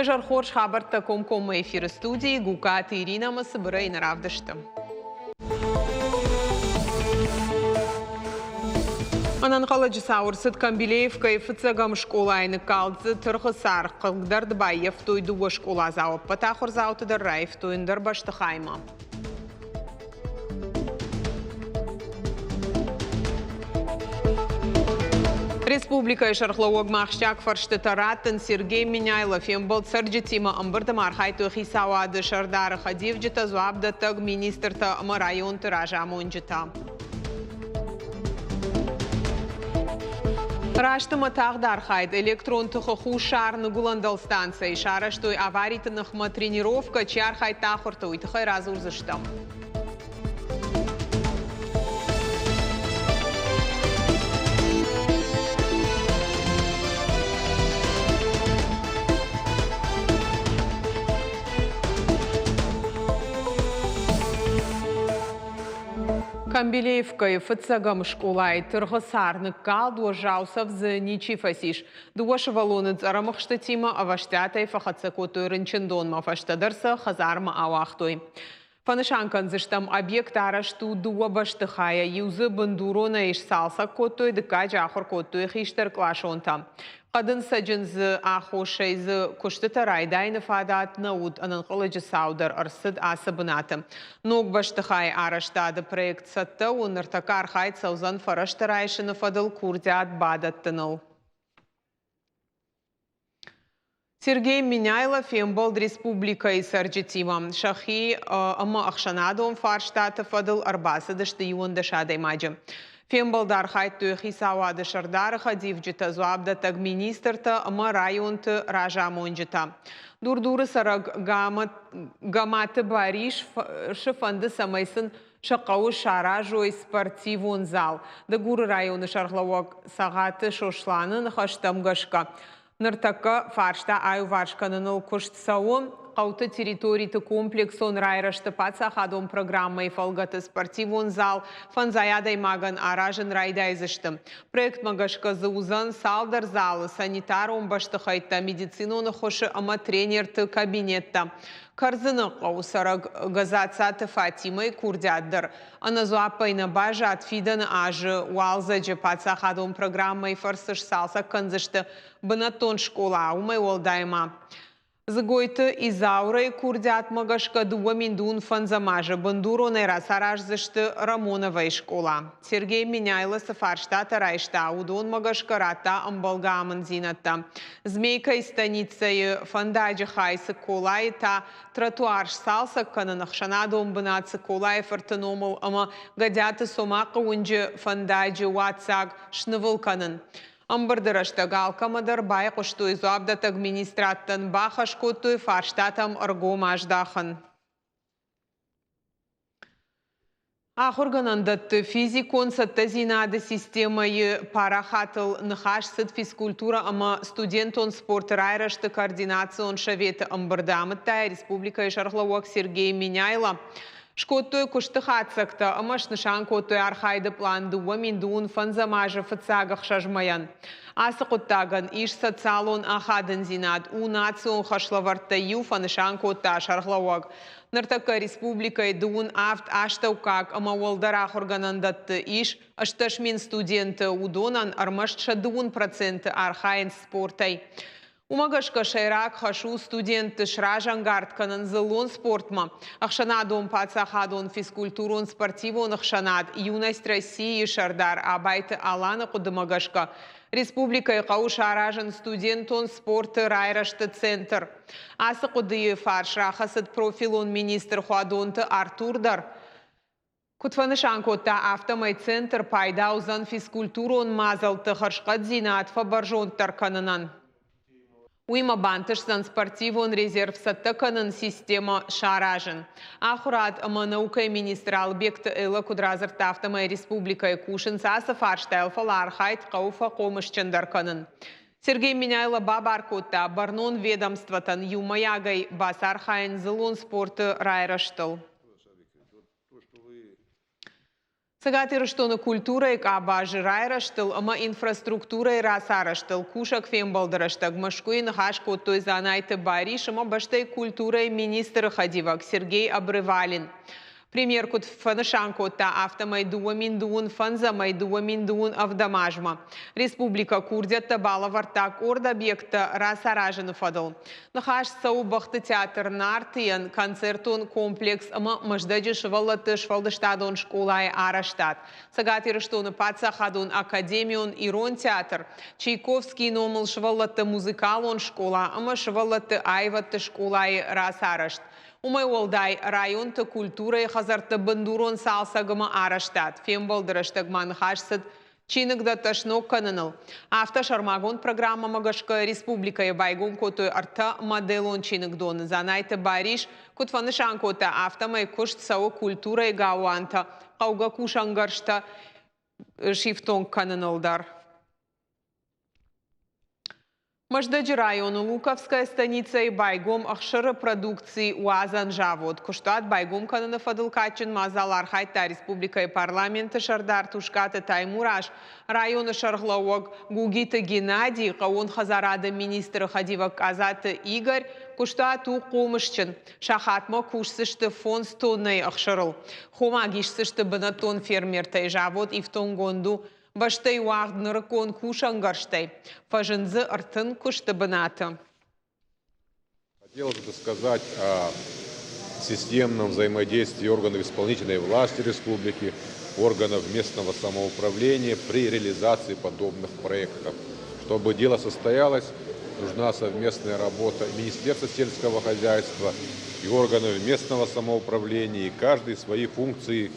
Кыжар хорш хабарта комком эфир студии Гукат Ирина Масыбыра и наравдышты. Анан қаладжы сауырсыд Камбилеев кайфыцагам школайны калдзы тұрғысар қылгдарды байев тойду школа зауып патахыр заутыдар райф тойындар башты хайма. Республика Шархлауог махшак фарштатараттын Сергей Миняйлов ембол сырджитима амбырды мархайту хисауады шардары хадивджита зуабда таг министрта район тыража монджита. Раштыма тағдар хайд электрон тұқы шарны гуландал станция шара, что аваритынықма тренировка чар хайд тахырты уйтықай разурзыштым. Камбилеевка фыцагам школай тұрғысарны калдуа жаусав зы ничи фасиш. Дуашы валоны царамықшты тима аваштятай фахатса котойрынчын донма фаштадырса хазарма ауақтой. Фанышанкан зыштам объект арашту дуа баштыхая юзы бандурона еш салса котой дыка жахыр котой хиштер клашонта. Қадын саджын зы ахошай зы күшті райдайны фадат науд ананқылы жысаудар арсыд асыбынаты. Ног баштыхай араштады проект сатты, оныртакар хайт саузан фараштырайшыны фадыл курдят бадаттыныл. Сергей Миняйлов ембол республика и сарджитима. Шахи ама ахшанадон фарштаты фадыл арбасы дышты юондашадай маджы. Фембалдар хайт түйхи сауады шардары хадивджита зуабда таг министрта ама районты ража монджита. Дурдуры сараг гаматы бариш шифанды самайсын шақауы шара жой спортивон зал. Дагуры районы шарглауак сағаты шошланын хаштамгашка. Ныртакка фаршта аю варшканыныл күшт сауын қауты территорийты комплексон райрашты пацахадон программай фалгаты спортивон зал фанзаядай маган аражын райдай зышты. Проект магашка заузан салдар залы санитарон башты хайта медициноны хошы ама тренерты кабинетта. Карзыны қаусараг газацаты Фатимай курдяддыр. Аназуапайна бажа атфиданы ажы уалзаджы пацахадон программай фарсыш салса канзышты бынатон школа аумай олдайма. Згойты изаурай курдят магашка дуа миндун фанзамажа бандуронай расараж зышты Рамоновай школа. Сергей Миняйлов фарштата райшта удон магашка рата амбалгамын зинатта. Змейка из станицы фандаджи хайсы колай та тротуар салса кананах шанадом бынатсы колай фартаномал ама гадяты сомака унджи фандаджи ватсаг шнывыл канан. Амбардырашта галкамадар бай қоштой зуабдат администраттан бахаш котой фарштатам аргом аждахан. Ахорганандат физикон саттазинады системай парахатыл нахаш сыт физкультура ама студентон спорт райрашты координацион шавета амбардамыттай республика Шархлауак Сергей Миняйлов. Шкоттой куштыхатсакта амашнышан коттой архайды планды уаминдуун фанзамажа фацагах шажмаян. Асы коттаган иш социалон ахадын зинат у национ хашлаварта ю фанышан котта Шархлауак. Нартака республика идуун авт аштаукак ама уалдарах органандатты иш ашташмин студенты удонан армашча дуун проценты архайн спортай. Умагашка шайрак хашу студенты шражангард канан зелон спортма. Ахшанадон пацахадон физкультурон спортивон ахшанад. Юность России шардар абайты алана кудымагашка. Республика Икау шаражан студентон спорты райрашты центр. Асы кудые фарш рахасыд профилон министр хуадонты Артурдар. Кутфанышан котта автомай центр пайдаузан физкультурон мазалты харшкад зинат фабаржон таркананан. Уйма бантышсан спортивон резерв саттаканын система шаражын. Ахурат ама наукай министр Албекты Элла Кудразырта автомай республикай кушын сасы фарштайл фалар хайт қауфа қомышчындарканын. Сергей Миняйлов бабар котта барнон ведомстватан юмаягай басар хайын зылон спорты райраштыл. Сагати раштоны культурой каба жирайраштыл, ама инфраструктурой расараштыл, кушак фембалдараштаг, машкуин хашко той занайты бариш, ама баштай культурой министр Хадивак Сергей Обрывалин. Премьер кут фанышанко та автомайдуа миндуун фанза майдуа миндуун авдамажма. Республика Курдия табала вартак орда объекта расаражен фадал. Нахаш сау бахты театр нартиян концертон комплекс ама маждаджи шваллаты швалдыштадон школай араштат. Сагати раштоны пацахадон академион ирон театр. Чайковский номыл шваллаты музыкалон школа ама шваллаты айваты школай расарашт. Умай олдай районты культуры хазарты бандурон салсагыма араштат. Фембалдырыштаг манхашсыд чиныгда ташнок каныныл. Авто шармагон программа магашка республика байгон котой арта моделон чиныгдон. Занайты бариш кутфанышан кота автомай кушт сау культура и гауанта. Кауга кушангаршта шифтон канынылдар. Маждаджи району Луковская станица и байгом ахшыры продукции уазан жавод. Куштат байгом кананы фадылкачин мазал архайта республика и парламенты шардар тушкаты таймураш. Районы шарглауаг Гугита Геннадий, каон хазарады министры Хадивак Азаты Игорь, куштату комышчин. Шахатма кушсышты фон стонной ахшырыл. Хома гишсышты бынатон фермертай жавод и в тон гонду баштай уагдныры кон кушангарштай. Фажинзы артын куштабыната. Хотелось бы сказать о системном взаимодействии органов исполнительной власти республики, органов местного самоуправления при реализации подобных проектов. Чтобы дело состоялось, нужна совместная работа Министерства сельского хозяйства и органов местного самоуправления, и каждый свои функции,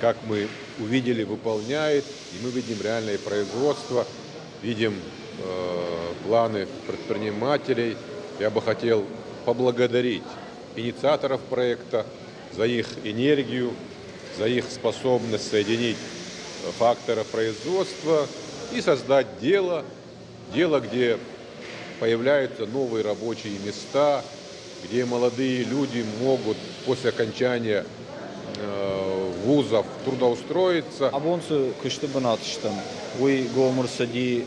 как мы увидели, выполняет, и мы видим реальное производство, видим планы предпринимателей. Я бы хотел поблагодарить инициаторов проекта за их энергию, за их способность соединить факторы производства и создать дело, где появляются новые рабочие места, где молодые люди могут после окончания вузов трудоустроиться. Абонсы кышты бынатыштым. Уй гомурсади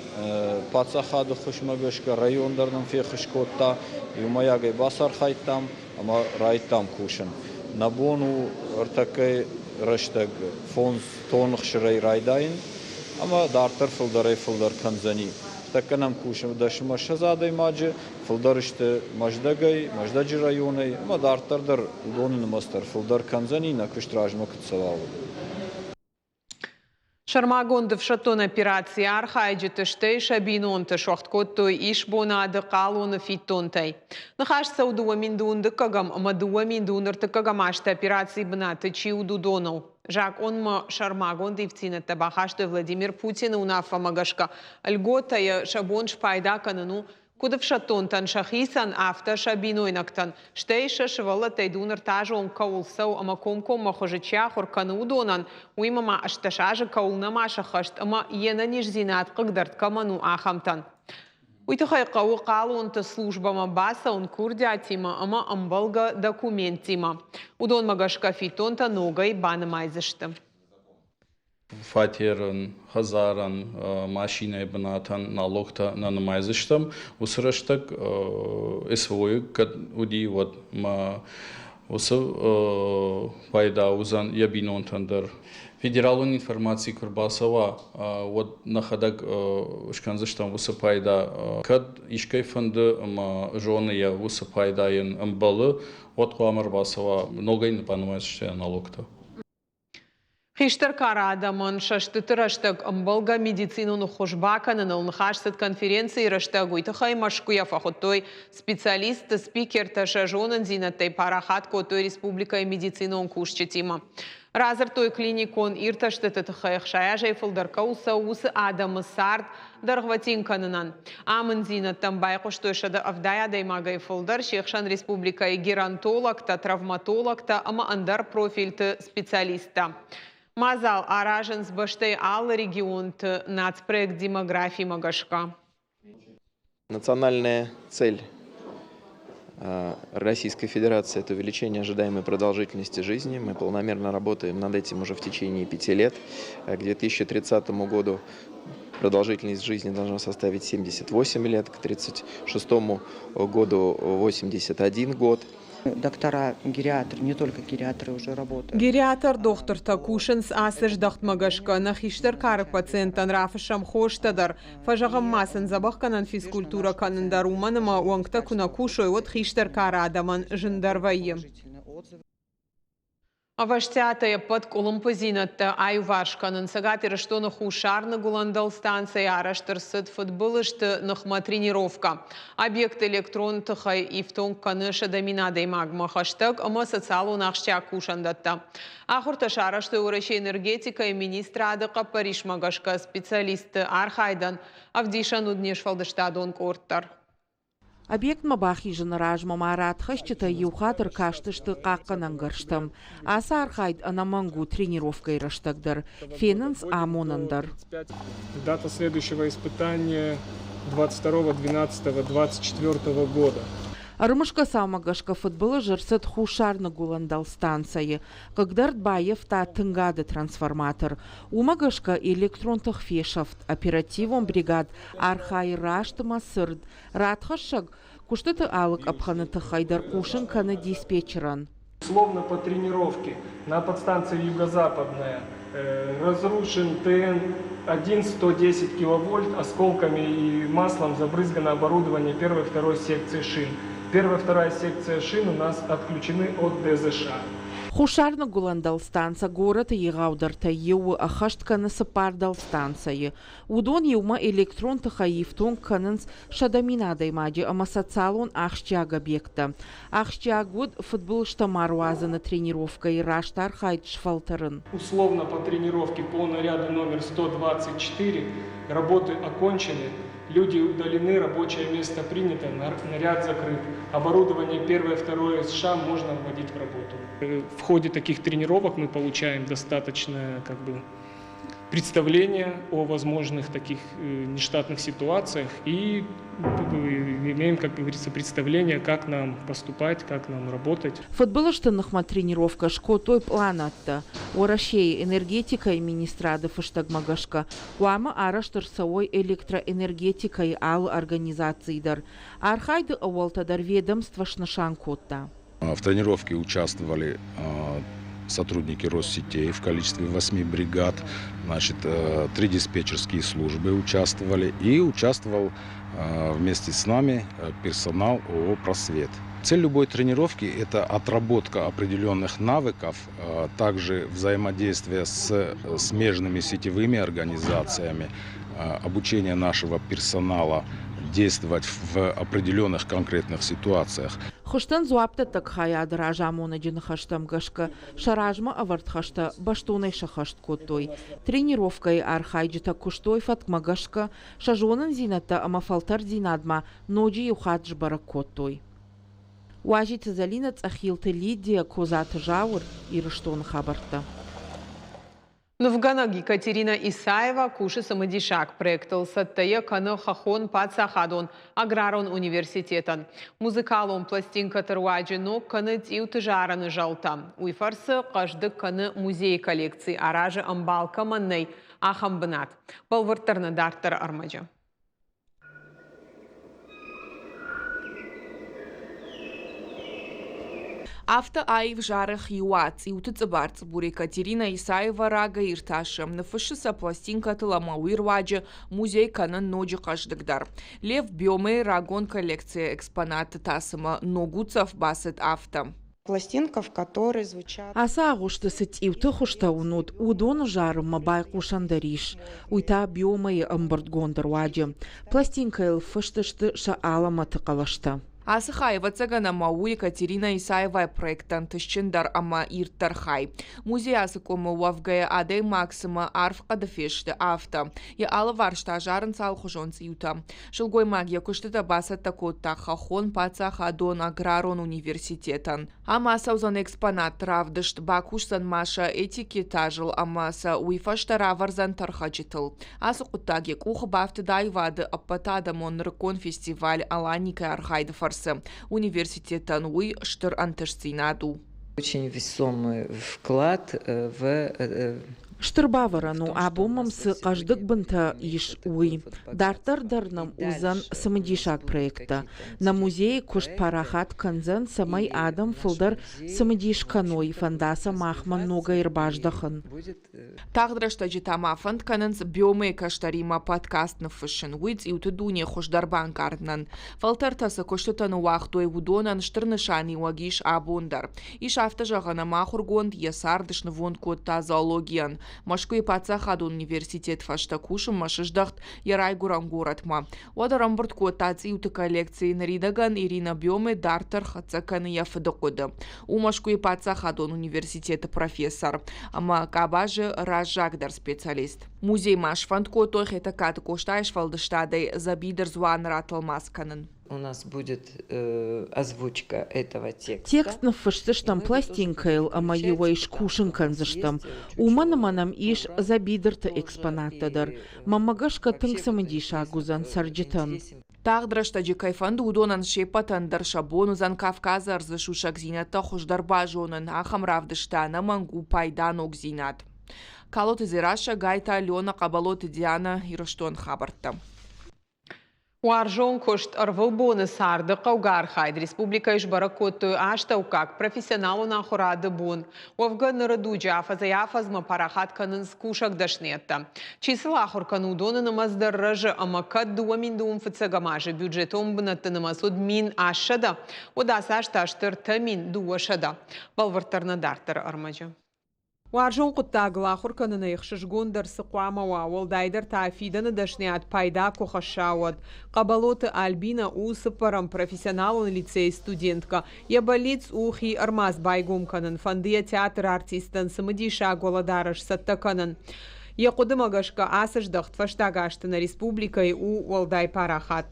пацахады хышмагышка райондарның фехышкотта, юмаягай басар хайттам, ама райттам кушын. Набону артакай рыштаг фонз тонық шырай райдайын, ама дартыр фылдар канзани. Таканам кушым дашыма шазадай маджы, фылдарышты маждаджи районы, ама дартырдар удонын мастар фылдар канзани на кыштражма кыцавалы. Шармагонды в шатон операции архайджи тыштей шабинонты шохткоттой ишбонады қалуны фиттонтай. Нахаш саудуа миндунды кагам, амадуа миндунырты кагамашты операции бнаты чиуду донал. Жак онма шармагонды ивцинаты бахашты Владимир Путин унафа магашка. Льготая шабон шпайда канану куда в шатон тан шахисан авто шабиной нактан. Штейша швала тайдунар тажон каулсау ама комком махожича хоркану донан. Уимама ашташажа каулна маша хашт ама ена нижзинат кагдарт каману ахамтан. Уйтахай кау калуонта службама баса он курдятима ама амбалга документима. Удон магашка фитонта ногай бана майзышты. Фатерын, хазаран, машиной бнатан, налогта на намайзыштам, усрыштак эсвой, кад уди вот ма усы пайда узан ябинон тандер. Федералун информации Курбасова вот нахадак шканзыштам усы пайда кад ишкай фанды ма жоны я усы пайдаен амбалы вот хуамар басова ногай напанамайзыштая налогта. Хиштар карадаман шаштыты раштаг амбалга медицинону хошбаканы налнхашсат конференции раштагу итахай машкуя фахотой специалист спикер ташажонан зинатей парахат котой республика и медицинон кушчетима. Разар той клиникон ирташтыты тахай хшаяжай фалдаркауса усы адамы сард даргватин канынан. Амын зинат тамбай коштой шада авдая даймагай фалдар шехшан республика и геронтологта, травматологта, ама андар профильты специалиста. Мазал аражен с баштай ал регионт нацпроект демографии магашка. Национальная цель Российской Федерации – это увеличение ожидаемой продолжительности жизни. Мы планомерно работаем над этим уже в течение 5 лет. К 2030 году продолжительность жизни должна составить 78 лет, к 1936 году 81 год. Доктора, гериатры, не только гериатры уже работают. Гериатр доктор Такушинс асыш дахтмагашка нахиштер карык пациенттан рафышам хоштадар. Фажагам масын забахканан физкультура канындар уманыма уангта кунакушой от хиштер кара адаман жындарвайы. Аваштятая под Колумпозинатта Айвашканын сагатыр что на хушарны гуландал станция араштырсыд футболышты нахма тренировка. Объект электрон тахай и в том каныша доминадой магма хаштаг, ама социалу нахща кушандатта. Ахурташ арашты ураща энергетика и министра адыка Париж магашка специалисты Архайдан Авдиша нуднеш фалдаштадон корттар. Объект мабахи женараж мамарат хащита юхатыр каштышты қаққанан гарштам. Аса архайд анамангу тренировкой раштагдар. Фененс амонандар. Дата следующего испытания 22-12-24 года. Армышка самагашка футбола жерсет хушарны гуландал станции. Когда Баев та тынгады трансформатор. Умагашка электронтых фешафт. Оперативом бригад архай раштыма сырд. Радхашаг куштыты алык абханыты хайдар кушын каны диспетчеран. Условно по тренировке на подстанции Юго-Западная разрушен ТН 110 киловольт, осколками и маслом забрызгано оборудование 1-2 секции шин. 1-2 секция шин у нас отключены от ДЗШ. Хушарны гуландал станция город егаударта еу ахашт каны сапардал станции. Удон еума электрон тахаифтон канынс шадаминадай мади ама социалон ахщаг объекта. Ахщаг год футбол штамаруазана тренировка и раштар хайд шфалтарын. Условно по тренировке по наряду номер 124 работы окончены. Люди удалены, рабочее место принято, наряд закрыт. Оборудование 1-2 США можно вводить в работу. В ходе таких тренировок мы получаем достаточно представление о возможных таких нештатных ситуациях и имеем, как говорится, представление, как нам поступать, как нам работать. Футболыштыннахма тренировка шкотой планатта. Орашей энергетика и министрады фаштагмагашка. Уама араштырсауой электроэнергетика и ал организацийдар. Архайды ауалтадар ведомства шнашанкотта. В тренировке участвовали сотрудники Россетей в количестве 8 бригад, 3 диспетчерские службы участвовали и участвовал вместе с нами персонал ООО «Просвет». Цель любой тренировки – это отработка определенных навыков, также взаимодействие с смежными сетевыми организациями, обучение нашего персонала действовать в определенных конкретных ситуациях. Хуштан зуапта так хаяд ражамона джинхаштам гашка, шаражма авартхашта баштунай шахашт котой. Тренировкой архайджита куштой фатмагашка, шажонан зината амафалтар зинадма, ноджи юхадж баракотой. Уажит залинат ахилты Лидия козат жаур и раштон хабарта. Новганаг Екатерина Исаева куши самодишак проектыл саттая каны хахон пацахадон аграрон университетан. Музыкалон пластинка тырваджино каны тиуты жараны жалта. Уйфарсы каждый каны музей коллекции аражы амбалка манней ахамбынат. Балвыртарны дартар армаджа. Авто аив жарах юац и утыцыбарц бур Екатерина Исаева рага ирташем. Нафышыса пластинка тылама уирваджа музей канын ноджи каждыгдар. Лев биомей рагон коллекция экспоната тасыма ногуцев басет авто. Пластинка, в которой звучат... Аса агушты сетивты хушта унут удон жарым мабай кушандариш. Уйта биомей амбардгондар ваджа. Пластинка ил фыштышты шаалама тыкалашта. Асыхаева цыгана мау Екатерина Исаева проектан тышчындар ама иртархай. Музей асыкомы уавгая адай максима арф кадафешты авто. Я алы варшта жарын салхужонцы юта. Шылгой магия куштыта баса такотта хахон паца хадон аграрон университетан. Ама саузан экспонат травдышт бакушсан маша этикетажыл амаса уйфашта раварзан тархачитыл. Асыкутаги кух бафты дайвады аппатада монрыкон фестиваль аланика архайды фарс. Дарсы. Университеттан уй штыр антышцинаду. Очень весомый вклад в Штырбаварану абумамсы каждык бынта иш уй. Дартардарным узан самодишак проекта. На музее кушт парахат канзан самай адам фылдар самодишканой фандаса махман нога ирбаждахан. Тағдырашта житама фанд канынс биомей каштарима подкаст нафышын уйц и утудуне хошдарбан карднан. Фалтартасы коштытаны уақтой удонан штырнышани уагиш абундар. Иш автожағана махургонд ясардышны вонд котта зоологиян. Машкуи пацахад университет фашта кушым машыждахт ярайгуран горатма. Уадарамбырт котац иуты коллекции наридаган Ирина биоме дартар хацаканы яфыдықуды. У Машкуи пацахад университет профессор. Ама кабажы ражагдар специалист. Музей машфанд котой хетакаты коштайш фалдыштадой забидер зуан раталмасканын. У нас будет озвучка этого текста. Текст на фаштыштам пластинкайл, а моего иш кушинканзыштам. Уманаманам иш забидерта экспонаттадар. Мамагашка тынк самодиша гузан сарджитан. Тағдырашта жекайфанды удонан шепатандар шабонузан Кавказа арзышушак зината хошдарба жонын ахамравдыштана мангу пайдан ок зинат. Калоты зираша гайта Алена Кабалоты Диана Ироштон хабарта. Уаржон кошт арвылбоны сарды қаугархайд республика ишбаракоты аштаукак профессионалу нахурады бун. Овга нараду джафаза яфазма парахат канын скушак дашнетта. Чисел ахур канудоны намаздар рыжы амакад дуаминдуум фыцагамажы бюджетом бынатты намасуд мин ашада. Одаса ашташтыр тамин дуашада. Балвартарна дартар армаджа. Уаржон قطاقلا خوركننا يخششگون در سقوامه و دایدر تعفیدن دشنیات пайда кохашауад. Кабалоты Альбина у сыпарам профессионалун лицей студентка. Ябалиц ухи армаз байгумканын. Фандия театр артистан самадиша голадарыш саттаканын. Якудымагашка асыждахт фаштагаштына республикой у Волдай парахат.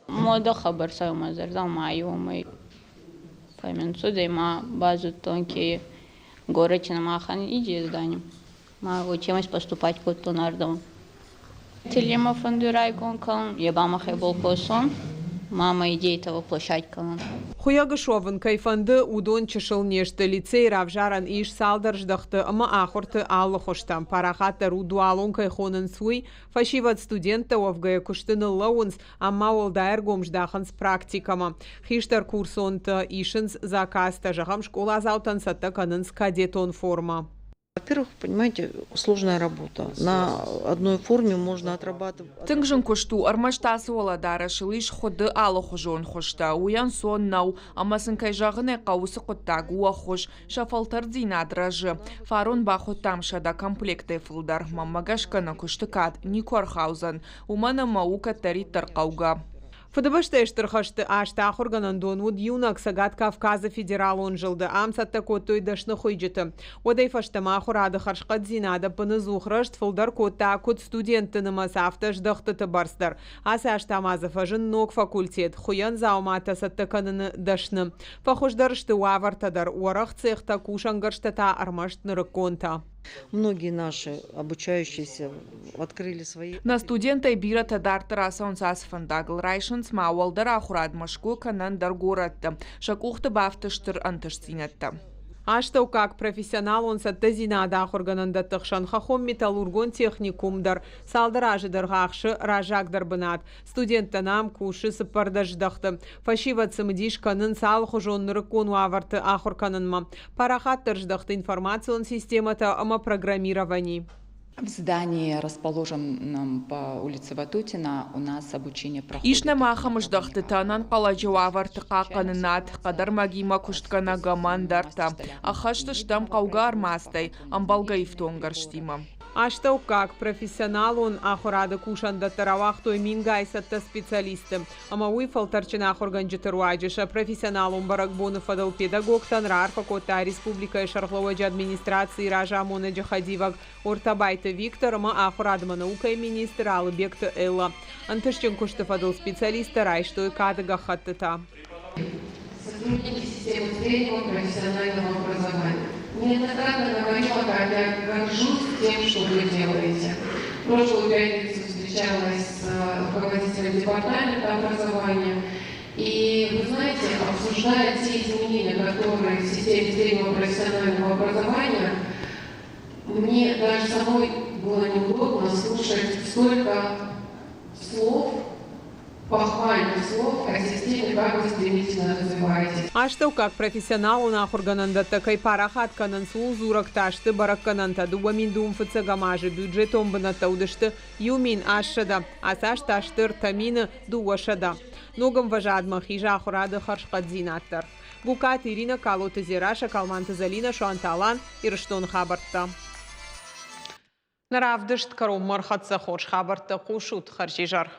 Мода хабар саймазарда майомы. Фаменцудейма базу тонкие. Горечь на махан иди зданием. Могу чем поступать код тонардом. Телема фондурай конкан, ебама хайбол косон. Мама идея того площадь канон. Хуягашован кайфанды удон чешыл нешті лицей равжаран иш салдарждақты ама ахорты аллы хоштам. Парахатта рудуалон кайхонын суй, фашиват студентта овгая куштыны лаунс, ама олдайр гомждаханс практикама. Хиштар курсонта ишынс закаста жахам школа заутансатта канынс кадетон форма. Во-первых, понимаете, сложная работа. На одной форме можно отрабатывать. Тынгжын кошту армаштасы оладара шылыш ходы алы хожон хошта. Уян сон нау, амасын кайжағыны қауысы қоттагуа хош. Шафалтар дина дражы. Фарон бахо тамшада комплекты фылдар. Мамагашкана коштыкат Никорхаузен. Умана маука тариттар қауға. Фыдыбаштайштыр хашты ашта ахурганан донуд юнак сагат Кавказа федерал он жылды. Амсатта котой дашны хойджеты. Одай фаштама ахурады харшқат зинада пыны зухрашт фылдар котта кот студенттыны масафташ дақтыты барстар. Аса аштамазы фажын ног факультет. Хуян заумата сатта каныны дашны. Фахождарышты уавартадар. Уарах цехта кушангарштата армаштны рыкконта. Многие наши обучающиеся открыли свои... На студентай бирата дартара саунсас фандагл райшынс мауалдар ахурад машку канан даргоратты. Шакухты бафтыштыр антышцинатты. Аштау как профессионал он сатта зинада ахургананда тықшан хахом металлургон техникумдар. Салдар ажыдар ғақшы ражагдар бынат. Студенттанам кушы сыпардаждақты. Фашиват сымдиш канын сал хужонныры кону аварты ахур канынма. Парахаттар ждақты информацион системата ама программирований. В здании, расположенном по улице Ватутина, у нас обучение проходит. Ишне махам ждахты танан паладжу аварты қақанынат, қадар магима кушткана гамандарта. Ахашты штам қаугар мастай, амбалга ифтонгар штима. Аштау как профессионал он ахурады кушанда таравах той мингайсатта специалисты. Ама уй фалтарчина ахурганджитаруаджиша профессионал он баракбоны фадал педагог танрар факота республика и шархловаджи администрации ража мона джахадивак Уртабайта Виктор ама ахурадма наука и министр Алыбекта Элла. Антышчен кушты фадал специалиста рай, что и кадага хаттата. Сотрудники системы среднего профессионального образования. Неоднократно говорила, как я горжусь тем, что вы делаете. В прошлую пятницу встречалась с руководителем департамента образования, И вы знаете, обсуждая те изменения, которые в системе среднего профессионального образования, мне даже самой было неудобно слушать столько слов, похвальных слов о системе, как вы стремительно развиваетесь. Аштау как профессионал у нахургананда такой парахат канансу зурак ташты бараккананта дубамин думфыца гамажи бюджетом бынатаудышты юмин ашшада, асаш таштыр тамины дуашада. Ногам важадма хижа хурады харшкадзинаттар. Гукат Ирина Калоты Зираша, Калманты Залина, Шуанталан, Ирштон Хабарта. Наравдышт каром мархатса хош Хабарта кушут харчижар.